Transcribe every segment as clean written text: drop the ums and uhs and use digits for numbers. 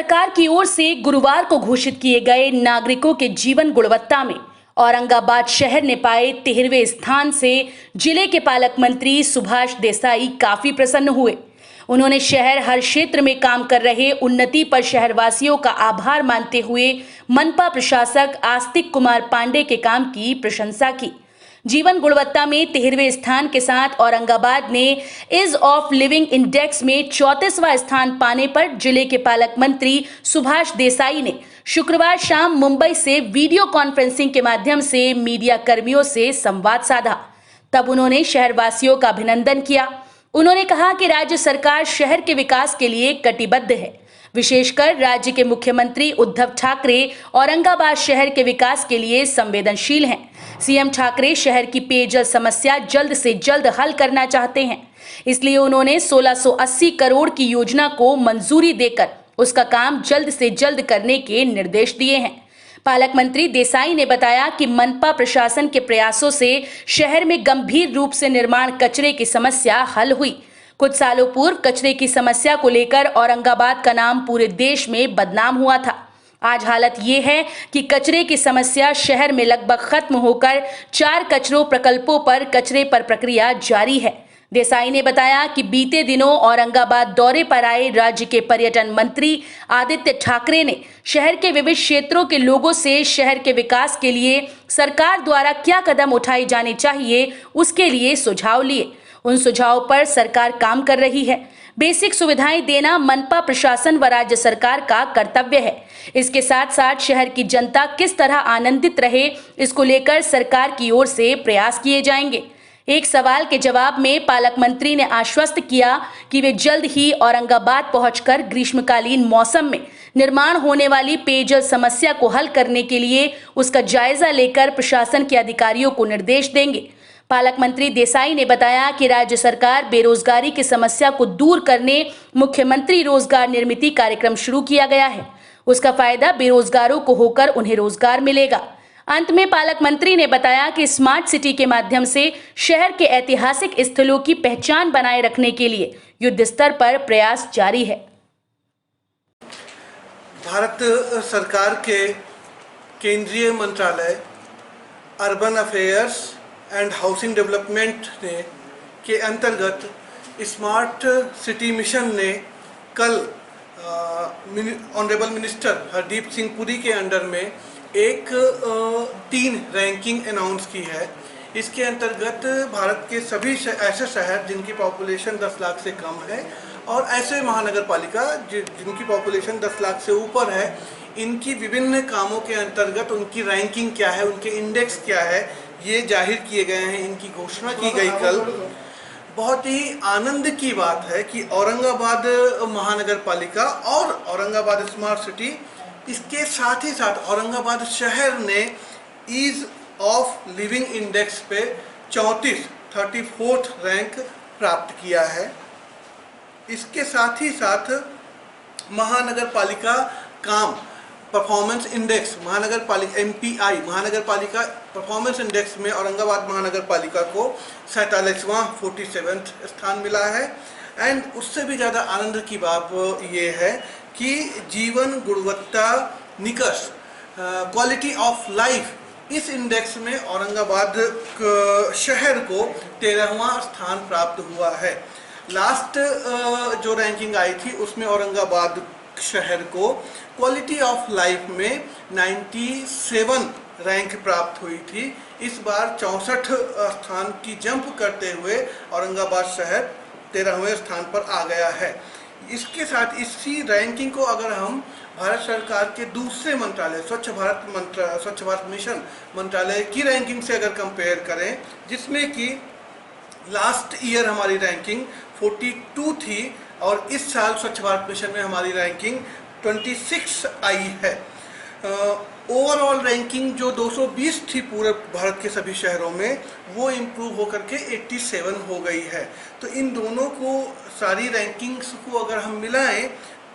सरकार की ओर से गुरुवार को घोषित किए गए नागरिकों के जीवन गुणवत्ता में औरंगाबाद शहर ने पाए 13वें स्थान से जिले के पालक मंत्री सुभाष देसाई काफी प्रसन्न हुए। उन्होंने शहर हर क्षेत्र में काम कर रहे उन्नति पर शहरवासियों का आभार मानते हुए मनपा प्रशासक आस्तिक कुमार पांडे के काम की प्रशंसा की। जीवन गुणवत्ता में 13वें स्थान के साथ औरंगाबाद ने ईज ऑफ लिविंग इंडेक्स में 34वां स्थान पाने पर जिले के पालक मंत्री सुभाष देसाई ने शुक्रवार शाम मुंबई से वीडियो कॉन्फ्रेंसिंग के माध्यम से मीडिया कर्मियों से संवाद साधा। तब उन्होंने शहरवासियों का अभिनंदन किया। उन्होंने कहा कि राज्य सरकार शहर के विकास के लिए कटिबद्ध है। विशेषकर राज्य के मुख्यमंत्री उद्धव ठाकरे औरंगाबाद शहर के विकास के लिए संवेदनशील हैं। सीएम ठाकरे शहर की पेयजल समस्या जल्द से जल्द हल करना चाहते हैं, इसलिए उन्होंने 1680 करोड़ की योजना को मंजूरी देकर उसका काम जल्द से जल्द करने के निर्देश दिए हैं। पालक मंत्री देसाई ने बताया कि मनपा प्रशासन के प्रयासों से शहर में गंभीर रूप से निर्माण कचरे की समस्या हल हुई। कुछ सालों पूर्व कचरे की समस्या को लेकर औरंगाबाद का नाम पूरे देश में बदनाम हुआ था। आज हालत ये है कि कचरे की समस्या शहर में लगभग खत्म होकर 4 कचरों प्रकल्पों पर कचरे पर प्रक्रिया जारी है। देसाई ने बताया कि बीते दिनों औरंगाबाद दौरे पर आए राज्य के पर्यटन मंत्री आदित्य ठाकरे ने शहर के विविध क्षेत्रों के लोगों से शहर के विकास के लिए सरकार द्वारा क्या कदम उठाए जाने चाहिए उसके लिए सुझाव लिए। उन सुझावों पर सरकार काम कर रही है। बेसिक सुविधाएं देना मनपा प्रशासन व राज्य सरकार का कर्तव्य है। इसके साथ साथ शहर की जनता किस तरह आनंदित रहे, इसको लेकर सरकार की ओर से प्रयास किए जाएंगे। एक सवाल के जवाब में पालक मंत्री ने आश्वस्त किया कि वे जल्द ही औरंगाबाद पहुंचकर ग्रीष्मकालीन मौसम में निर्माण होने वाली पेयजल समस्या को हल करने के लिए उसका जायजा लेकर प्रशासन के अधिकारियों को निर्देश देंगे। पालक मंत्री देसाई ने बताया कि राज्य सरकार बेरोजगारी की समस्या को दूर करने मुख्यमंत्री रोजगार निर्मिति कार्यक्रम शुरू किया गया है। उसका फायदा बेरोजगारों को होकर उन्हें रोजगार मिलेगा। अंत में पालक मंत्री ने बताया कि स्मार्ट सिटी के माध्यम से शहर के ऐतिहासिक स्थलों की पहचान बनाए रखने के लिए युद्ध स्तर पर प्रयास जारी है। भारत सरकार के केंद्रीय मंत्रालय urban affairs and housing development ने के अंतर्गत स्मार्ट सिटी मिशन ने कल ऑनरेबल मिनिस्टर हरदीप सिंह पुरी के अंडर में एक 3 रैंकिंग अनाउंस की है। इसके अंतर्गत भारत के सभी ऐसे शहर जिनकी पॉपुलेशन 10 लाख से कम है और ऐसे महानगर पालिका जिनकी पॉपुलेशन 10 लाख से ऊपर है, इनकी विभिन्न कामों के अंतर्गत उनकी रैंकिंग क्या है, उनके इंडेक्स क्या है, ये जाहिर किए गए हैं। इनकी घोषणा की गई कल। बहुत ही आनंद की बात है कि औरंगाबाद महानगर पालिका और औरंगाबाद स्मार्ट सिटी, इसके साथ ही साथ औरंगाबाद शहर ने ईज ऑफ लिविंग इंडेक्स पे 34th रैंक प्राप्त किया है। इसके साथ ही साथ महानगर पालिका काम परफॉर्मेंस इंडेक्स महानगर पालिका MPI महानगर पालिका परफॉर्मेंस इंडेक्स में औरंगाबाद महानगर पालिका को 47वां स्थान मिला है। एंड उससे भी ज़्यादा आनंद की बात ये है कि जीवन गुणवत्ता निकष क्वालिटी ऑफ लाइफ इस इंडेक्स में औरंगाबाद शहर को 13वां स्थान प्राप्त हुआ है। लास्ट जो रैंकिंग आई थी उसमें औरंगाबाद शहर को क्वालिटी ऑफ लाइफ में 97 रैंक प्राप्त हुई थी। इस बार 64 स्थान की जंप करते हुए औरंगाबाद शहर 13वें स्थान पर आ गया है। इसके साथ इसी रैंकिंग को अगर हम भारत सरकार के दूसरे मंत्रालय स्वच्छ भारत मिशन मंत्रालय की रैंकिंग से अगर कंपेयर करें, जिसमें कि लास्ट ईयर हमारी रैंकिंग 42 थी और इस साल स्वच्छ भारत मिशन में हमारी रैंकिंग 26 आई है। ओवरऑल रैंकिंग जो 220 थी पूरे भारत के सभी शहरों में, वो इम्प्रूव होकर के 87 हो गई है। तो इन दोनों को सारी रैंकिंग्स को अगर हम मिलाएं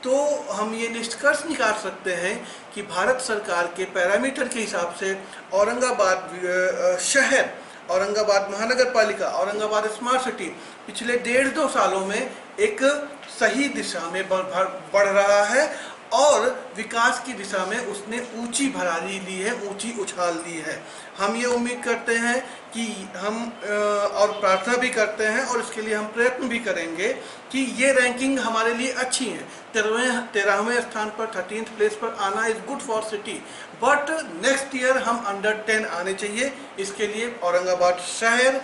तो हम ये निष्कर्ष निकाल सकते हैं कि भारत सरकार के पैरामीटर के हिसाब से औरंगाबाद शहर, औरंगाबाद महानगर पालिका, औरंगाबाद स्मार्ट सिटी पिछले 1.5-2 सालों में एक सही दिशा में बढ़ रहा है और विकास की दिशा में उसने ऊंची भरारी ली है, ऊंची उछाल ली है। हम ये उम्मीद करते हैं कि हम और प्रार्थना भी करते हैं और इसके लिए हम प्रयत्न भी करेंगे कि ये रैंकिंग हमारे लिए अच्छी है। 13वें स्थान पर 13th प्लेस पर आना is good for city, but next year हम अंडर 10 आने चाहिए। इसके लिए औरंगाबाद शहर,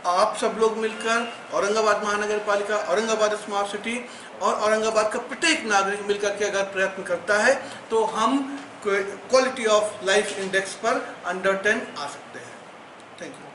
आप सब लोग मिलकर, औरंगाबाद महानगर पालिका, औरंगाबाद स्मार्ट सिटी और औरंगाबाद का प्रत्येक नागरिक मिलकर के अगर प्रयत्न करता है तो हम क्वालिटी ऑफ लाइफ इंडेक्स पर अंडर 10 आ सकते हैं। Thank you.